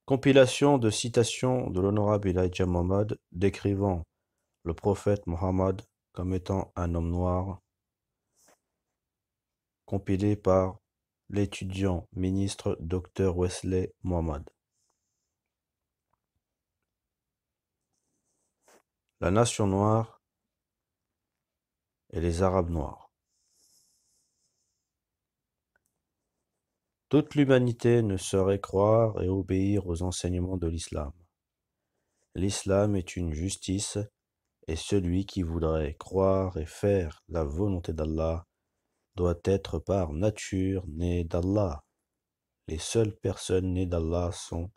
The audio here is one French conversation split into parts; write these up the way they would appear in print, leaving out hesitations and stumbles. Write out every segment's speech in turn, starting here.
Compilation de citations de l'honorable Elijah Muhammad décrivant le prophète Mohammed comme étant un homme noir, compilé par l'étudiant ministre Dr Wesley Muhammad. La nation noire et les Arabes noirs. Toute l'humanité ne saurait croire et obéir aux enseignements de l'islam. L'islam est une justice, et celui qui voudrait croire et faire la volonté d'Allah doit être par nature né d'Allah. Les seules personnes nées d'Allah sont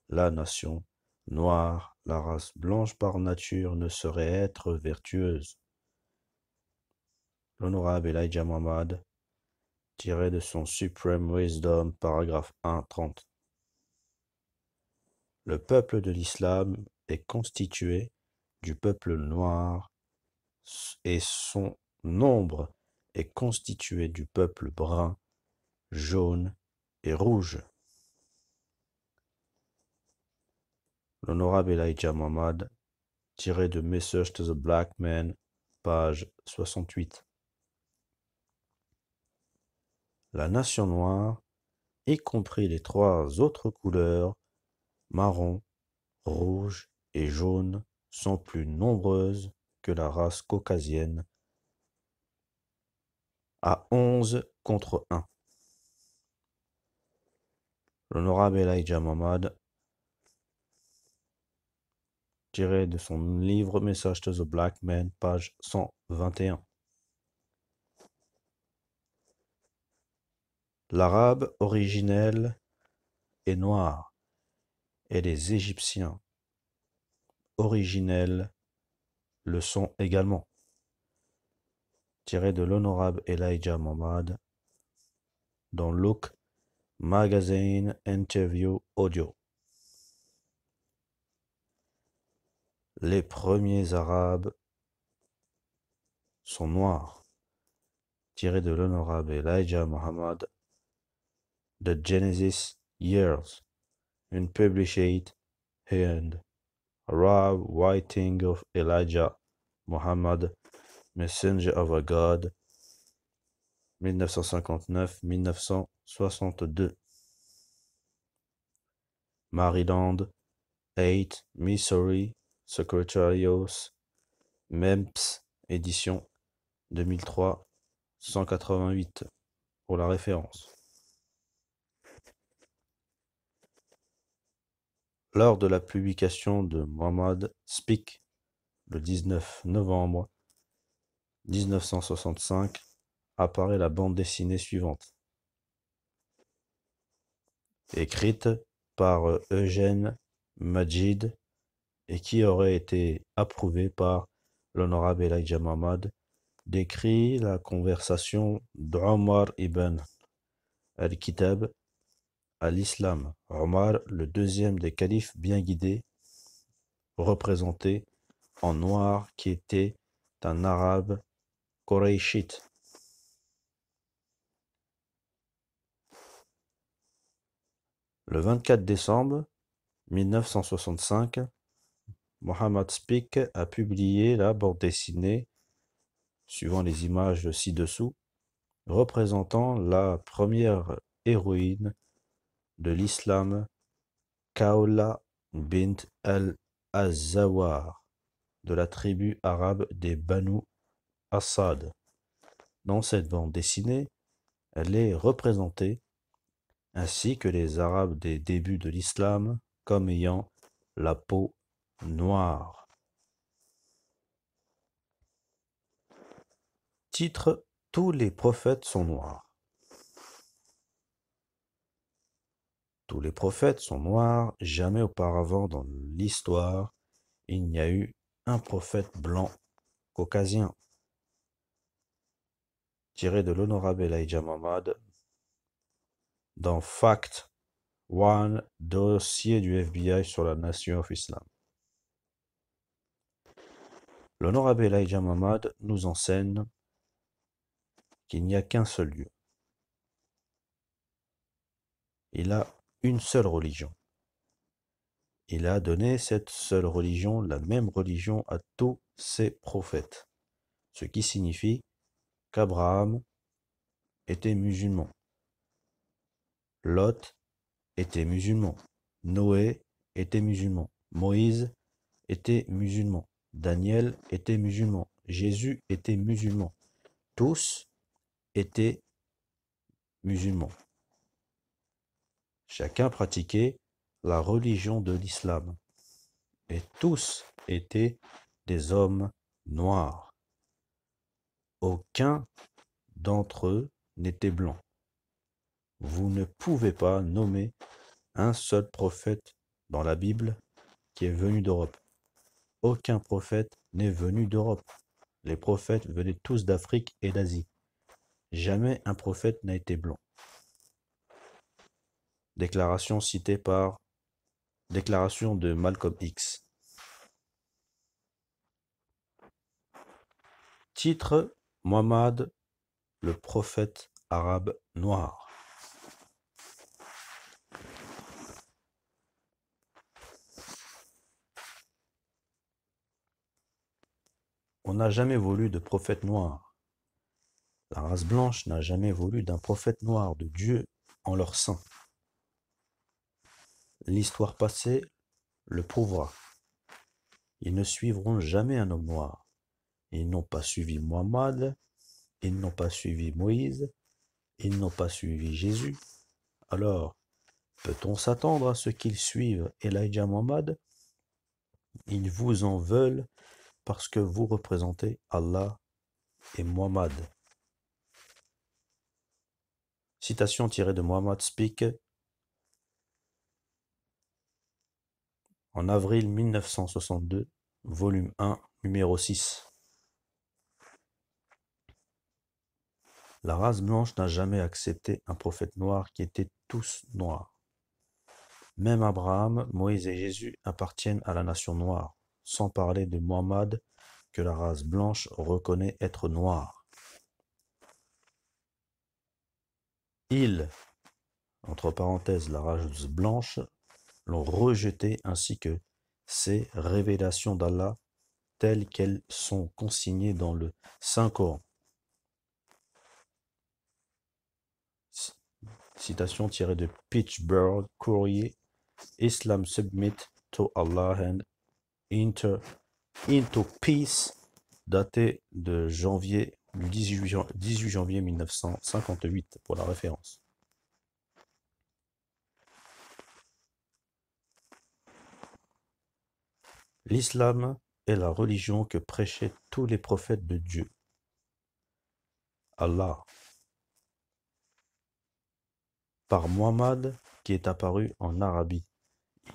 la nation noire. La race blanche par nature ne saurait être vertueuse. L'honorable Elijah Muhammad, tiré de son Supreme Wisdom, paragraphe 1.30. Le peuple de l'islam est constitué du peuple noir et son nombre est constitué du peuple brun, jaune et rouge. L'honorable Elijah Muhammad, tiré de Message to the Black Man, page 68. La nation noire, y compris les trois autres couleurs, marron, rouge et jaune, sont plus nombreuses que la race caucasienne, à 11 contre 1. L'honorable Elijah Muhammad, tiré de son livre Message to the Black Man, page 121. L'arabe originel est noir, et les Égyptiens originels le sont également. Tiré de l'honorable Elijah Muhammad dans Look Magazine Interview Audio. Les premiers Arabes sont noirs. Tiré de l'honorable Elijah Muhammad The Genesis Years, Unpublished and Arab Writing of Elijah Muhammad, Messenger of a God, 1959-1962. Maryland, 8, Missouri, Secretarios, MEMPS, édition 2003, 188, pour la référence. Lors de la publication de Muhammad Speak, le 19 novembre 1965, apparaît la bande dessinée suivante. Écrite par Eugène Majid et qui aurait été approuvée par l'honorable Elijah Muhammad, décrit la conversation d'Omar ibn al-Kitab à l'islam. Omar, le deuxième des califes bien guidés, représenté en noir, qui était un arabe Qurayshite. Le 24 décembre 1965, Muhammad Speak a publié la bande dessinée, suivant les images ci-dessous, représentant la première héroïne de l'islam, Khawla bint al-Azawar, de la tribu arabe des Banu Assad. Dans cette bande dessinée, elle est représentée, ainsi que les Arabes des débuts de l'islam, comme ayant la peau noire. Titre: Tous les prophètes sont noirs. Tous les prophètes sont noirs. Jamais auparavant dans l'histoire, il n'y a eu un prophète blanc caucasien. Tiré de l'honorable Elijah Muhammad dans Fact One, dossier du FBI sur la Nation of Islam. L'honorable Elijah Muhammad nous enseigne qu'il n'y a qu'un seul Dieu. Il a une seule religion. Il a donné cette seule religion, la même religion à tous ses prophètes. Ce qui signifie qu'Abraham était musulman, Lot était musulman, Noé était musulman, Moïse était musulman, Daniel était musulman, Jésus était musulman. Tous étaient musulmans. Chacun pratiquait la religion de l'islam. Et tous étaient des hommes noirs. Aucun d'entre eux n'était blanc. Vous ne pouvez pas nommer un seul prophète dans la Bible qui est venu d'Europe. Aucun prophète n'est venu d'Europe. Les prophètes venaient tous d'Afrique et d'Asie. Jamais un prophète n'a été blanc. Déclaration citée par Déclaration de Malcolm X. Titre: Muhammad, le prophète arabe noir. On n'a jamais voulu de prophète noir. La race blanche n'a jamais voulu d'un prophète noir, de Dieu en leur sein. L'histoire passée le prouvera. Ils ne suivront jamais un homme noir. Ils n'ont pas suivi Muhammad, ils n'ont pas suivi Moïse, ils n'ont pas suivi Jésus. Alors, peut-on s'attendre à ce qu'ils suivent Elijah Muhammad? Ils vous en veulent parce que vous représentez Allah et Muhammad. Citation tirée de Muhammad Speak en avril 1962, volume 1, numéro 6. La race blanche n'a jamais accepté un prophète noir qui était tous noirs. Même Abraham, Moïse et Jésus appartiennent à la nation noire, sans parler de Muhammad que la race blanche reconnaît être noir. Ils, entre parenthèses la race blanche, l'ont rejeté ainsi que ces révélations d'Allah telles qu'elles sont consignées dans le Saint-Coran. Citation tirée de Pittsburgh Courier, Islam submit to Allah and into peace, daté de janvier, du 18 janvier 1958, pour la référence. L'islam est la religion que prêchaient tous les prophètes de Dieu. Allah, par Muhammad, qui est apparu en Arabie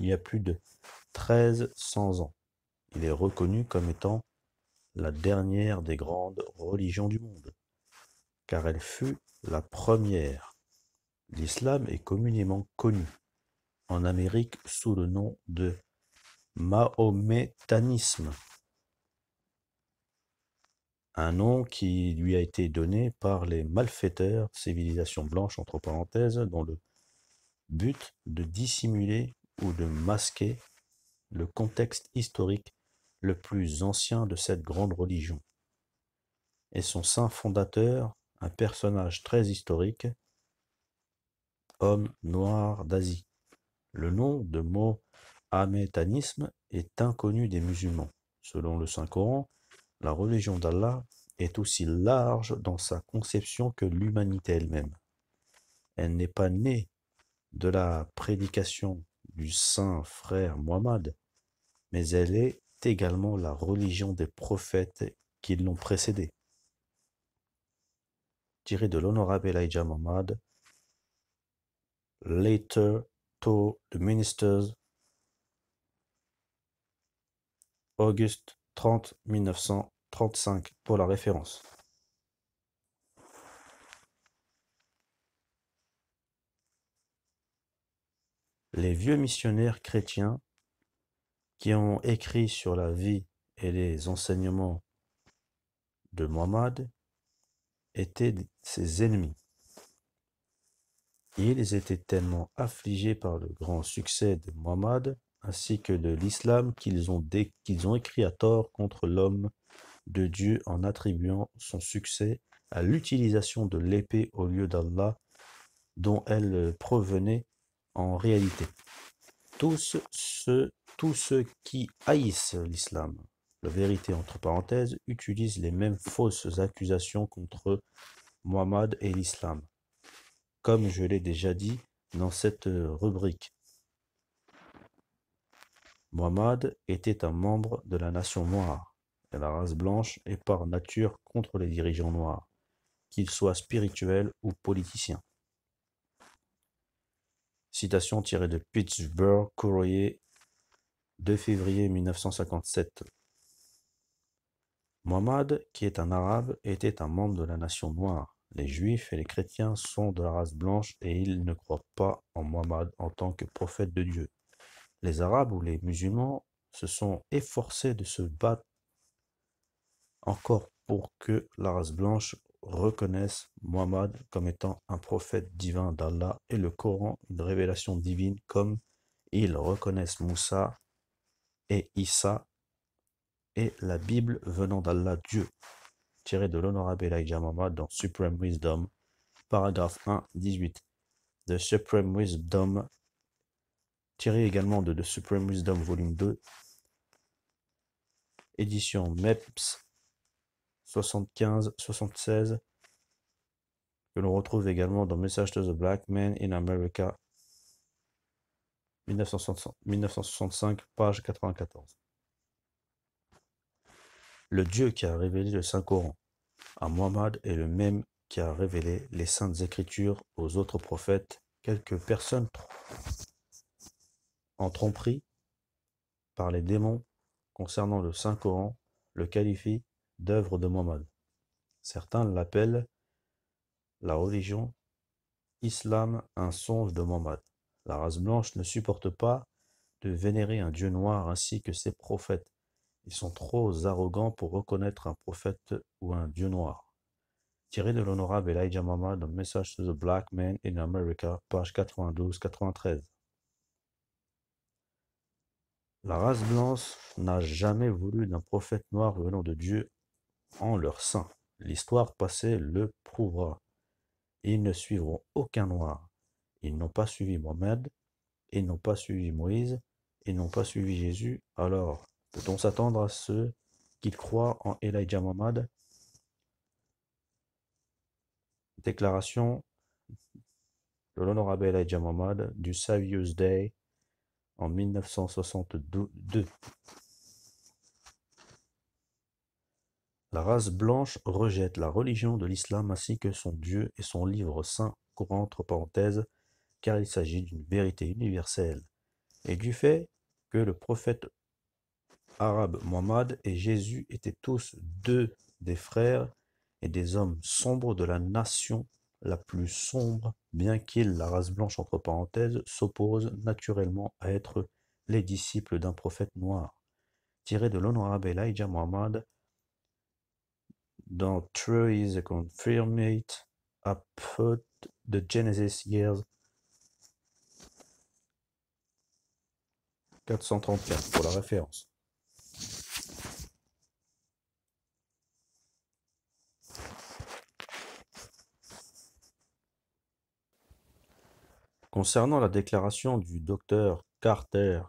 il y a plus de 1300 ans. Il est reconnu comme étant la dernière des grandes religions du monde, car elle fut la première. L'islam est communément connu en Amérique sous le nom de mahométanisme, un nom qui lui a été donné par les malfaiteurs, civilisation blanche entre parenthèses, dont le but de dissimuler ou de masquer le contexte historique le plus ancien de cette grande religion. Et son saint fondateur, un personnage très historique, homme noir d'Asie. Le nom de mahométanisme est inconnu des musulmans. Selon le Saint-Coran, la religion d'Allah est aussi large dans sa conception que l'humanité elle-même. Elle n'est pas née de la prédication du saint frère Muhammad, mais elle est également la religion des prophètes qui l'ont précédée. Tiré de l'honorable Elijah Muhammad, Letter to the Ministers, Auguste 30, 1935, pour la référence. Les vieux missionnaires chrétiens qui ont écrit sur la vie et les enseignements de Muhammad étaient ses ennemis. Ils étaient tellement affligés par le grand succès de Muhammad, ainsi que de l'islam qu'ils ont écrit à tort contre l'homme de Dieu en attribuant son succès à l'utilisation de l'épée au lieu d'Allah dont elle provenait en réalité. Tous ceux qui haïssent l'islam, la vérité entre parenthèses, utilisent les mêmes fausses accusations contre Muhammad et l'islam, comme je l'ai déjà dit dans cette rubrique. Muhammad était un membre de la nation noire, et la race blanche est par nature contre les dirigeants noirs, qu'ils soient spirituels ou politiciens. Citation tirée de Pittsburgh Courier, 2 février 1957. Muhammad, qui est un arabe, était un membre de la nation noire. Les juifs et les chrétiens sont de la race blanche et ils ne croient pas en Muhammad en tant que prophète de Dieu. Les arabes ou les musulmans se sont efforcés de se battre encore pour que la race blanche reconnaisse Muhammad comme étant un prophète divin d'Allah et le Coran une révélation divine comme ils reconnaissent Moussa et Issa et la Bible venant d'Allah Dieu, tiré de l'honorable Elijah Muhammad dans Supreme Wisdom, paragraphe 1, 18. The Supreme Wisdom, tiré également de The Supreme Wisdom volume 2, édition MEPS 75-76, que l'on retrouve également dans Message to the Black Man in America 1965, page 94. Le Dieu qui a révélé le Saint-Coran à Muhammad est le même qui a révélé les Saintes Écritures aux autres prophètes. Quelques personnes en tromperie par les démons concernant le Saint-Coran le qualifient d'œuvre de Muhammad. Certains l'appellent la religion islam, un songe de Muhammad. La race blanche ne supporte pas de vénérer un Dieu noir ainsi que ses prophètes. Ils sont trop arrogants pour reconnaître un prophète ou un Dieu noir. Tiré de l'honorable Elijah Muhammad dans Message to the Black Man in America, page 92-93. La race blanche n'a jamais voulu d'un prophète noir venant de Dieu en leur sein. L'histoire passée le prouvera. Ils ne suivront aucun noir. Ils n'ont pas suivi Mohammed, ils n'ont pas suivi Moïse, ils n'ont pas suivi Jésus. Alors, peut-on s'attendre à ceux qui croient en Elijah Muhammad? Déclaration de l'honorable Elijah Muhammad du Saviour's Day en 1962. La race blanche rejette la religion de l'islam ainsi que son Dieu et son livre saint, Coran entre parenthèses, car il s'agit d'une vérité universelle, et du fait que le prophète arabe Muhammad et Jésus étaient tous deux des frères et des hommes sombres de la nation la plus sombre, bien qu'ils, la race blanche entre parenthèses, s'oppose naturellement à être les disciples d'un prophète noir. Tiré de l'honorable Elijah Muhammad dans True is a Confirmate Upon the Genesis Years 434 pour la référence. Concernant la déclaration du docteur Carter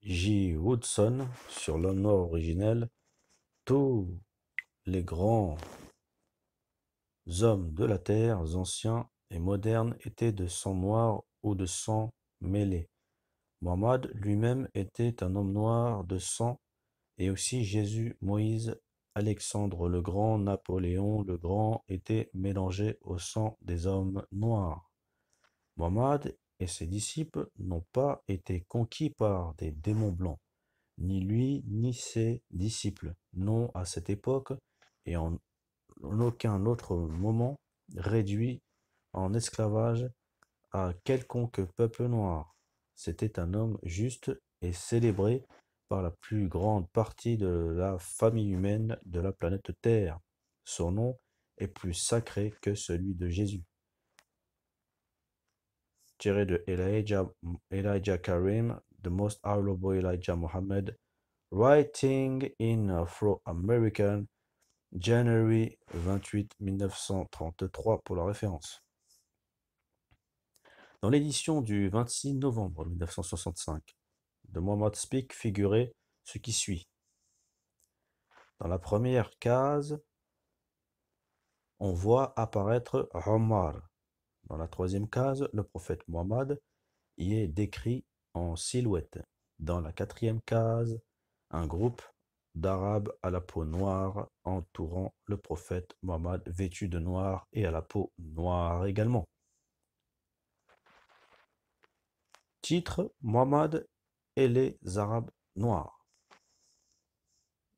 J. Woodson sur l'homme noir originel, tous les grands hommes de la terre, anciens et modernes, étaient de sang noir ou de sang mêlé. Muhammad lui-même était un homme noir de sang, et aussi Jésus, Moïse, Alexandre le Grand, Napoléon le Grand étaient mélangés au sang des hommes noirs. Muhammad et ses disciples n'ont pas été conquis par des démons blancs, ni lui ni ses disciples n'ont à cette époque et en aucun autre moment réduit en esclavage à quelconque peuple noir. C'était un homme juste et célébré par la plus grande partie de la famille humaine de la planète Terre. Son nom est plus sacré que celui de Jésus. tiré de Elijah Karim, The Most Honorable Elijah Muhammad, Writing in Afro-American, January 28 1933 pour la référence. Dans l'édition du 26 novembre 1965 de Muhammad Speak figurait ce qui suit. Dans la première case, on voit apparaître Omar. Dans la troisième case, le prophète Muhammad y est décrit en silhouette. Dans la quatrième case, un groupe d'Arabes à la peau noire entourant le prophète Muhammad vêtu de noir et à la peau noire également. Titre: Muhammad et les Arabes noirs.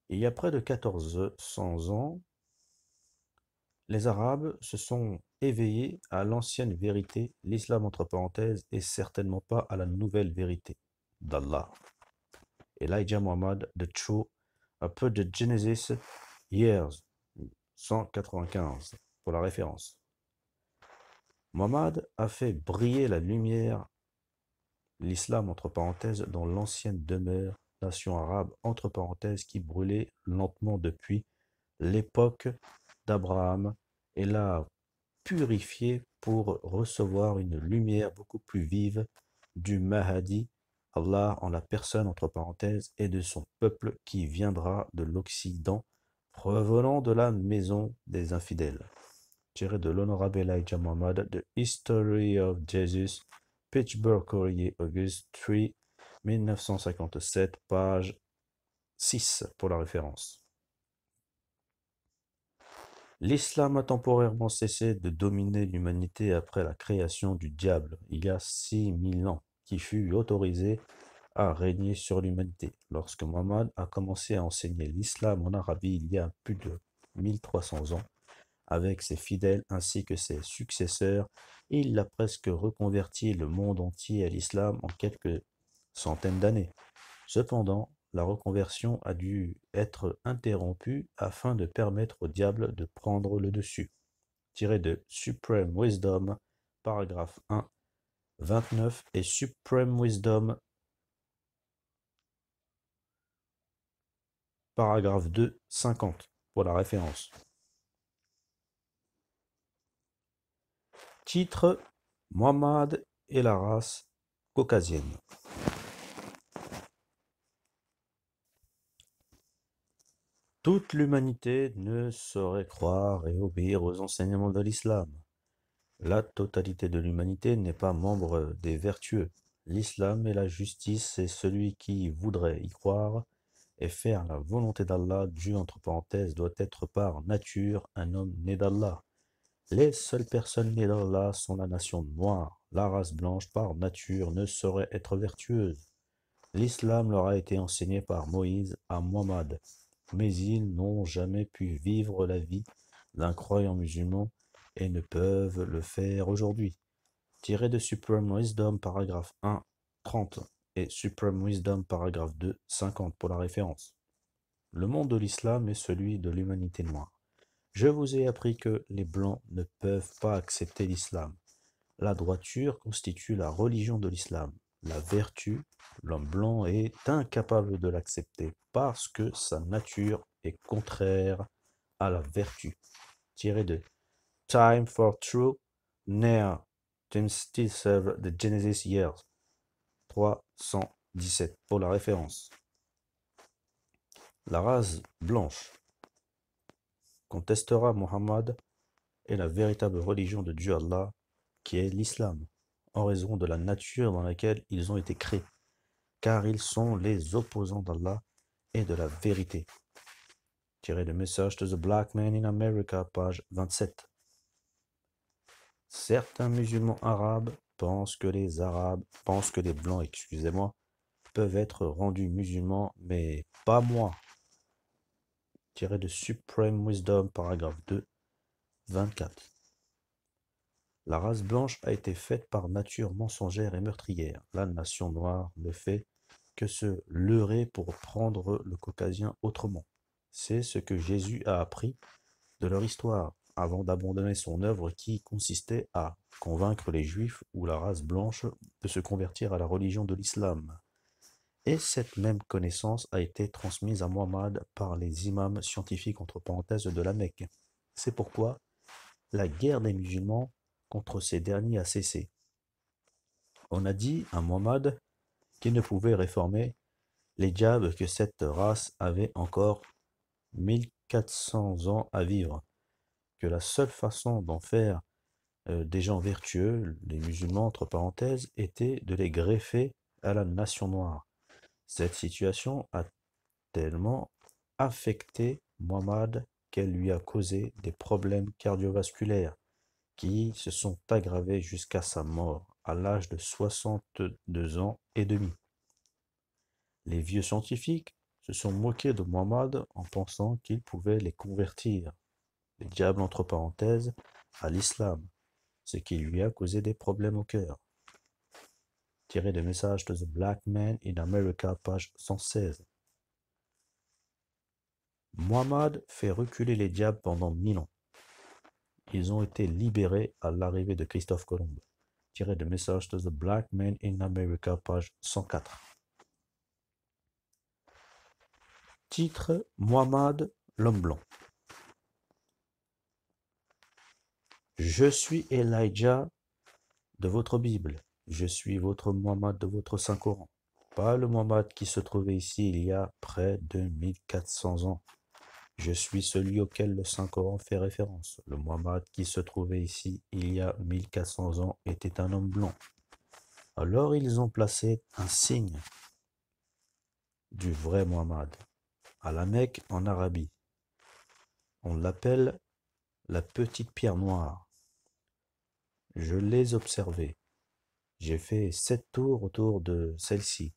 Il y a près de 1400 ans, les Arabes se sont éveillés à l'ancienne vérité, l'islam entre parenthèses, et certainement pas à la nouvelle vérité d'Allah. Elijah Muhammad, The True, un peu de Genesis, Years, 195, pour la référence. Muhammad a fait briller la lumière, l'islam entre parenthèses, dans l'ancienne demeure, nation arabe entre parenthèses, qui brûlait lentement depuis l'époque d'Abraham, et l'a purifié pour recevoir une lumière beaucoup plus vive du Mahdi, Allah en la personne entre parenthèses, et de son peuple qui viendra de l'Occident, provenant de la maison des infidèles. Tiré de l'honorable Elijah Muhammad, The History of Jesus, Pittsburgh Courier, August 3, 1957, page 6 pour la référence. L'islam a temporairement cessé de dominer l'humanité après la création du diable, il y a 6000 ans, qui fut autorisé à régner sur l'humanité. Lorsque Mohammed a commencé à enseigner l'islam en Arabie il y a plus de 1300 ans, avec ses fidèles ainsi que ses successeurs, il a presque reconverti le monde entier à l'islam en quelques centaines d'années. Cependant, la reconversion a dû être interrompue afin de permettre au diable de prendre le dessus. Tiré de Supreme Wisdom, paragraphe 1, 29 et Supreme Wisdom, paragraphe 2, 50, pour la référence. Titre: Muhammad et la race caucasienne. Toute l'humanité ne saurait croire et obéir aux enseignements de l'islam. La totalité de l'humanité n'est pas membre des vertueux. L'islam est la justice, et celui qui voudrait y croire et faire la volonté d'Allah, Dieu entre parenthèses, doit être par nature un homme né d'Allah. Les seules personnes nées d'Allah sont la nation noire. La race blanche par nature ne saurait être vertueuse. L'islam leur a été enseigné par Moïse à Muhammad, mais ils n'ont jamais pu vivre la vie d'un croyant musulman et ne peuvent le faire aujourd'hui. Tiré de Supreme Wisdom, paragraphe 1, 30 et Supreme Wisdom, paragraphe 2, 50 pour la référence. Le monde de l'islam est celui de l'humanité noire. Je vous ai appris que les blancs ne peuvent pas accepter l'islam. La droiture constitue la religion de l'islam. La vertu, l'homme blanc est incapable de l'accepter parce que sa nature est contraire à la vertu. Tiré de Time for True, Near, Tim Still Serve the Genesis Years, 317 pour la référence. La race blanche contestera Muhammad et la véritable religion de Dieu Allah, qui est l'islam, en raison de la nature dans laquelle ils ont été créés, car ils sont les opposants d'Allah et de la vérité. Tiré de Message to the Black Man in America, page 27. Certains musulmans arabes pensent que les blancs, peuvent être rendus musulmans, mais pas moi. Tiré de Supreme Wisdom, paragraphe 2, 24. La race blanche a été faite par nature mensongère et meurtrière. La nation noire ne fait que se leurrer pour prendre le caucasien autrement. C'est ce que Jésus a appris de leur histoire. avant d'abandonner son œuvre qui consistait à convaincre les Juifs ou la race blanche de se convertir à la religion de l'islam. Et cette même connaissance a été transmise à Muhammad par les imams scientifiques entre parenthèses de la Mecque. C'est pourquoi la guerre des musulmans contre ces derniers a cessé. On a dit à Muhammad qu'il ne pouvait réformer les diables que cette race avait encore 1400 ans à vivre, que la seule façon d'en faire des gens vertueux, les musulmans entre parenthèses, était de les greffer à la nation noire. Cette situation a tellement affecté Muhammad qu'elle lui a causé des problèmes cardiovasculaires qui se sont aggravés jusqu'à sa mort à l'âge de 62 ans et demi. Les vieux scientifiques se sont moqués de Muhammad en pensant qu'il pouvait les convertir, les diables entre parenthèses, à l'islam, ce qui lui a causé des problèmes au cœur. Tiré des messages de The Black Man in America, page 116. Muhammad fait reculer les diables pendant 1000 ans. Ils ont été libérés à l'arrivée de Christophe Colomb. Tiré des messages de The Black Man in America, page 104. Titre: Muhammad, l'homme blanc. Je suis Elijah de votre Bible. Je suis votre Muhammad de votre Saint-Coran. Pas le Muhammad qui se trouvait ici il y a près de 1400 ans. Je suis celui auquel le Saint-Coran fait référence. Le Muhammad qui se trouvait ici il y a 1400 ans était un homme blanc. Alors ils ont placé un signe du vrai Muhammad à la Mecque en Arabie. On l'appelle la petite pierre noire. Je l'ai observée. J'ai fait 7 tours autour de celle-ci.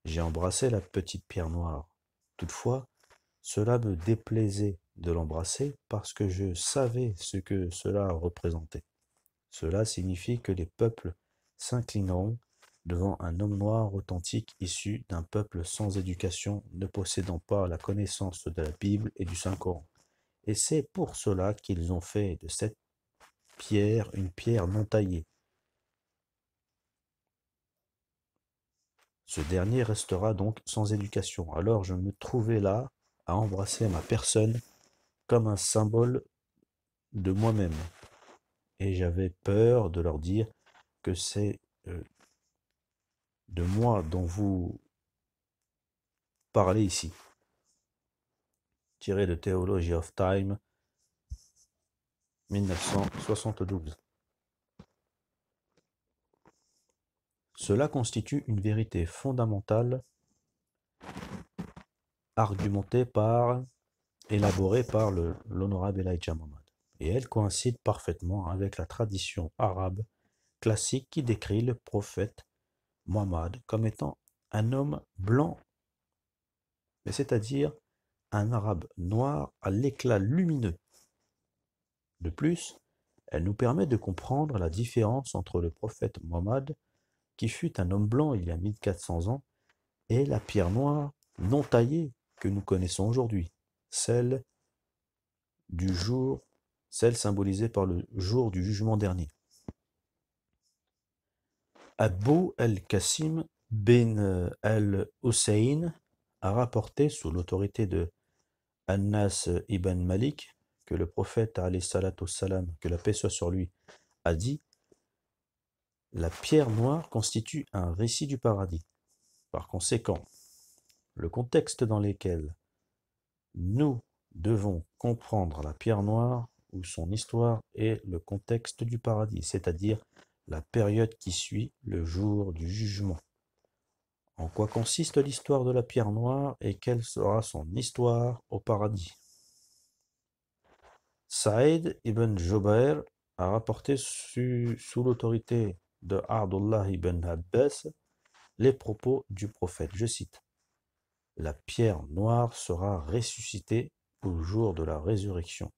J'ai embrassé la petite pierre noire. Toutefois, cela me déplaisait de l'embrasser parce que je savais ce que cela représentait. Cela signifie que les peuples s'inclineront devant un homme noir authentique issu d'un peuple sans éducation, ne possédant pas la connaissance de la Bible et du Saint-Coran. Et c'est pour cela qu'ils ont fait de cette pierre une pierre non taillée. Ce dernier restera donc sans éducation. Alors je me trouvais là à embrasser ma personne comme un symbole de moi-même. Et j'avais peur de leur dire que c'est de moi dont vous parlez ici. Tiré de Theology of Time, 1972. Cela constitue une vérité fondamentale élaborée par l'honorable Elijah Muhammad. Et elle coïncide parfaitement avec la tradition arabe classique qui décrit le prophète Muhammad comme étant un homme blanc, c'est-à-dire un arabe noir à l'éclat lumineux. De plus, elle nous permet de comprendre la différence entre le prophète Muhammad, qui fut un homme blanc il y a 1400 ans, et la pierre noire non taillée que nous connaissons aujourd'hui, celle symbolisée par le jour du jugement dernier. Abu al-Qasim bin al-Hussein a rapporté sous l'autorité de Anas ibn Malik que le prophète alayhi salatu wassalam, que la paix soit sur lui, a dit: la pierre noire constitue un récit du paradis. Par conséquent, le contexte dans lequel nous devons comprendre la pierre noire ou son histoire est le contexte du paradis, c'est-à-dire la période qui suit le jour du jugement. En quoi consiste l'histoire de la pierre noire et quelle sera son histoire au paradis? Saïd ibn Jubayr a rapporté sous l'autorité de Abdullah ibn Abbas les propos du prophète. Je cite: la pierre noire sera ressuscitée au jour de la résurrection,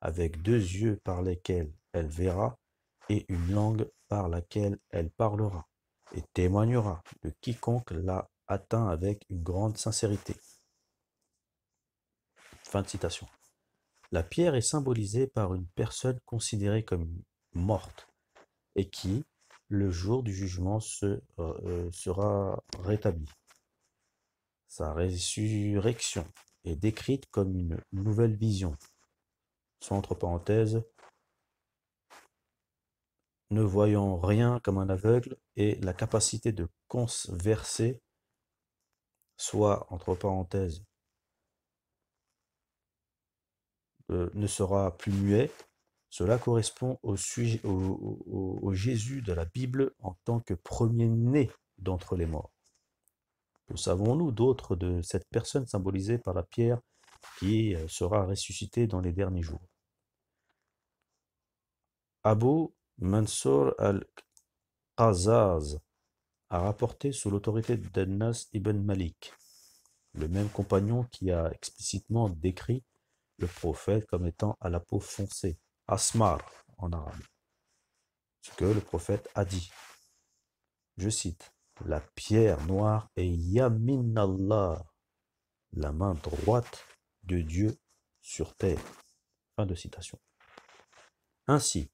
avec 2 yeux par lesquels elle verra et une langue par laquelle elle parlera, et témoignera de quiconque l'a atteint avec une grande sincérité. Fin de citation. La pierre est symbolisée par une personne considérée comme morte et qui, le jour du jugement, sera rétablie. Sa résurrection est décrite comme une nouvelle vision. Soit entre parenthèses, ne voyant rien comme un aveugle, et la capacité de converser, soit entre parenthèses, ne sera plus muet. Cela correspond au Jésus de la Bible en tant que premier-né d'entre les morts. Que savons-nous d'autre de cette personne symbolisée par la pierre qui sera ressuscitée dans les derniers jours? Abu Mansur al-Qazzaz a rapporté sous l'autorité d'Anas ibn Malik, le même compagnon qui a explicitement décrit le prophète comme étant à la peau foncée, asmar en arabe. Ce que le prophète a dit, je cite, la pierre noire est Yamin Allah, la main droite de Dieu sur terre. Fin de citation. Ainsi,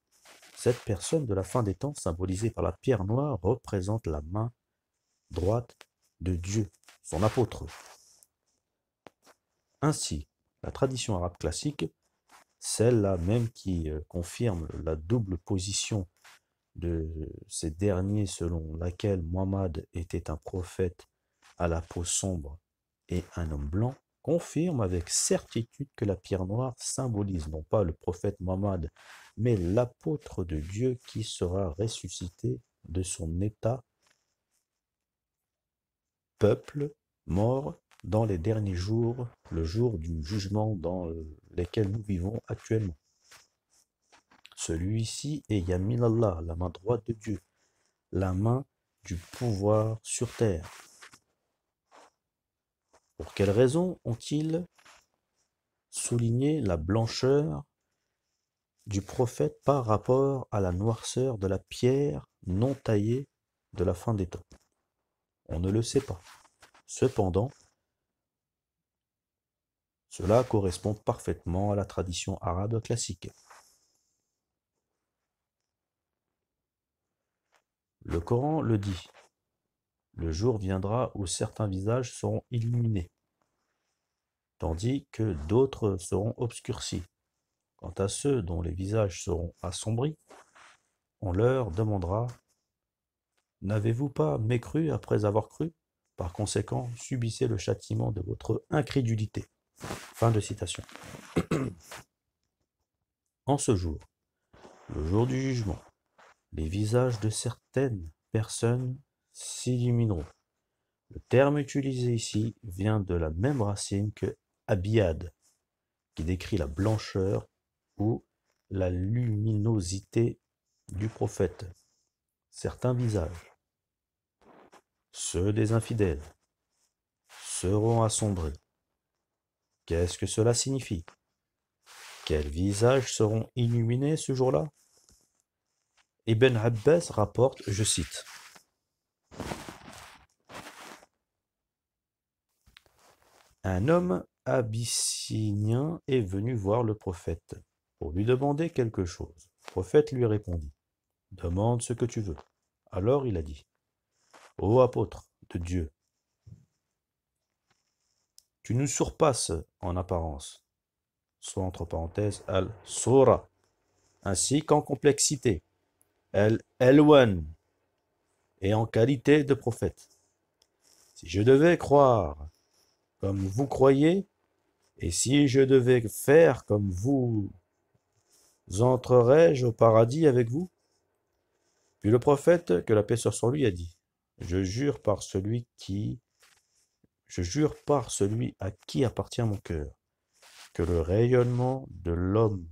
cette personne de la fin des temps, symbolisée par la pierre noire, représente la main droite de Dieu, son apôtre. Ainsi, la tradition arabe classique, celle-là même qui confirme la double position de ces derniers selon laquelle Muhammad était un prophète à la peau sombre et un homme blanc, confirme avec certitude que la pierre noire symbolise non pas le prophète Muhammad, mais l'apôtre de Dieu qui sera ressuscité de son état peuple mort dans les derniers jours, le jour du jugement dans lesquels nous vivons actuellement. Celui-ci est Yamin Allah, la main droite de Dieu, la main du pouvoir sur terre. Pour quelles raisons ont-ils souligné la blancheur du prophète par rapport à la noirceur de la pierre non taillée de la fin des temps? On ne le sait pas. Cependant, cela correspond parfaitement à la tradition arabe classique. Le Coran le dit. Le jour viendra où certains visages seront illuminés, tandis que d'autres seront obscurcis. Quant à ceux dont les visages seront assombris, on leur demandera « N'avez-vous pas mécru après avoir cru? Par conséquent, subissez le châtiment de votre incrédulité. » Fin de citation. En ce jour, le jour du jugement, les visages de certaines personnes s'illumineront. Le terme utilisé ici vient de la même racine que abiyad, qui décrit la blancheur ou la luminosité du prophète. Certains visages, ceux des infidèles, seront assombris. Qu'est-ce que cela signifie? Quels visages seront illuminés ce jour-là? Ibn Abbas rapporte, je cite, un homme abyssinien est venu voir le prophète pour lui demander quelque chose. Le prophète lui répondit, demande ce que tu veux. Alors il a dit, ô apôtre de Dieu, tu nous surpasses en apparence, soit entre parenthèses al-sura, ainsi qu'en complexité, al-elwan, et en qualité de prophète. Si je devais croire comme vous croyez, et si je devais faire comme vous, entrerais-je au paradis avec vous? Puis le prophète, que la paix soit sur lui, a dit, je jure par celui à qui appartient mon cœur, que le rayonnement de l'homme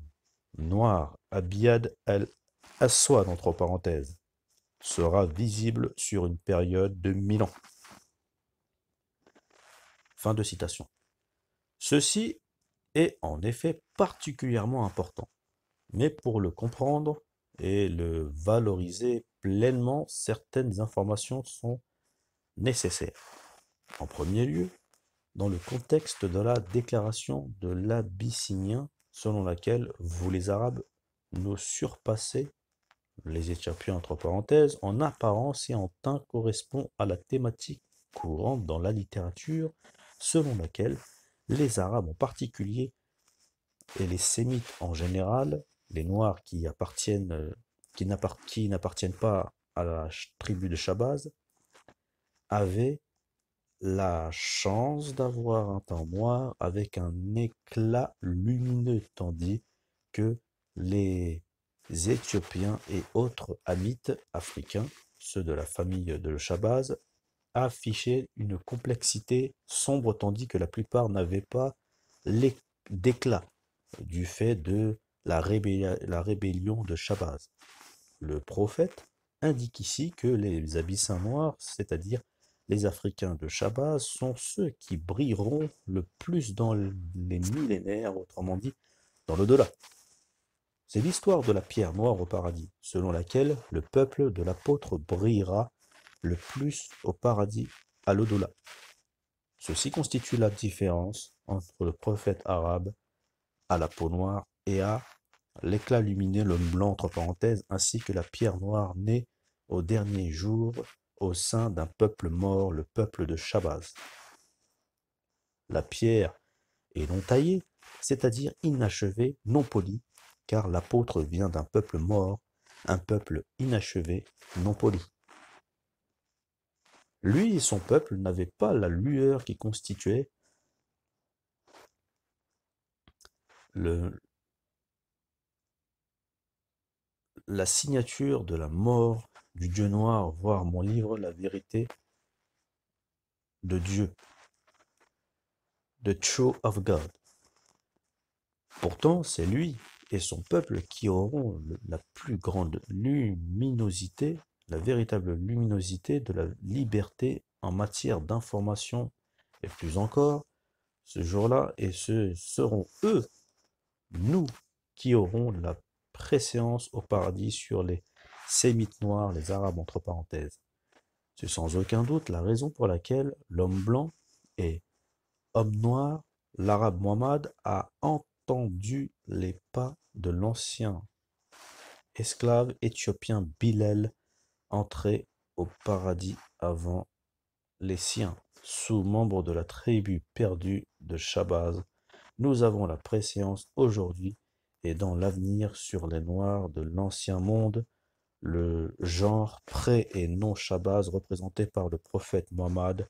noir, Abiyad al-Aswad, entre parenthèses, sera visible sur une période de 1000 ans. Fin de citation. Ceci est en effet particulièrement important, mais pour le comprendre et le valoriser pleinement, certaines informations sont nécessaires. En premier lieu, dans le contexte de la déclaration de l'Abyssinien selon laquelle vous les Arabes nous surpassez, les Éthiopiens entre parenthèses, en apparence et en teint correspond à la thématique courante dans la littérature, selon laquelle les Arabes en particulier et les Sémites en général, les Noirs qui n'appartiennent pas à la tribu de Shabazz, avaient la chance d'avoir un teint noir avec un éclat lumineux, tandis que les Éthiopiens et autres Hamites africains, ceux de la famille de Shabazz, affichaient une complexité sombre, tandis que la plupart n'avaient pas d'éclat du fait de la rébellion de Shabazz. Le prophète indique ici que les abyssins noirs, c'est-à-dire les Africains de Shabazz, sont ceux qui brilleront le plus dans les millénaires, autrement dit, dans l'au-delà. C'est l'histoire de la pierre noire au paradis, selon laquelle le peuple de l'apôtre brillera le plus au paradis à l'au-delà. Ceci constitue la différence entre le prophète arabe à la peau noire et à l'éclat lumineux, l'homme blanc entre parenthèses, ainsi que la pierre noire née au dernier jour au sein d'un peuple mort, le peuple de Shabazz. La pierre est non taillée, c'est-à-dire inachevée, non polie, car l'apôtre vient d'un peuple mort, un peuple inachevé, non poli. Lui et son peuple n'avaient pas la lueur qui constituait la signature de la mort du Dieu noir, voire mon livre, La vérité de Dieu, The Truth of God. Pourtant, c'est lui et son peuple qui auront la plus grande luminosité, la véritable luminosité de la liberté en matière d'information. Et plus encore, ce jour-là, et ce seront eux, nous, qui aurons la préséance au paradis sur les Sémites noirs, les Arabes entre parenthèses. C'est sans aucun doute la raison pour laquelle l'homme blanc et homme noir, l'arabe Muhammad a entendu les pas de l'ancien esclave éthiopien Bilal entrer au paradis avant les siens. Sous membre de la tribu perdue de Shabazz, nous avons la préséance aujourd'hui et dans l'avenir sur les noirs de l'ancien monde, le genre pré- et non-Shabazz représenté par le prophète Muhammad,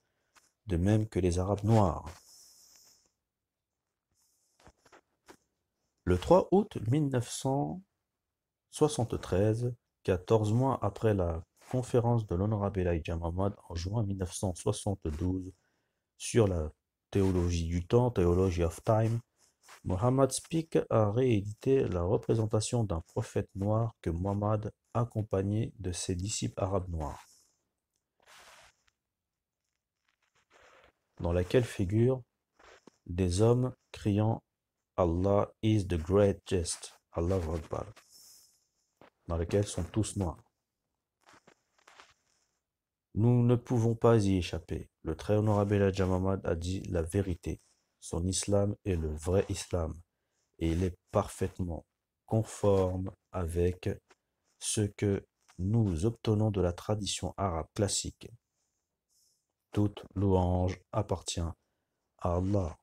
de même que les Arabes noirs. Le 3 août 1973, 14 mois après la conférence de l'honorable Elijah Muhammad en juin 1972 sur la théologie du temps, Theology of Time, Muhammad Speak a réédité la représentation d'un prophète noir que Muhammad accompagné de ses disciples arabes noirs, dans laquelle figurent des hommes criant Allah is the greatest, Allahu Akbar, dans lesquels sont tous noirs. Nous ne pouvons pas y échapper. Le très honorable Elijah Muhammad a dit la vérité. Son islam est le vrai islam et il est parfaitement conforme avec ce que nous obtenons de la tradition arabe classique. Toute louange appartient à Allah.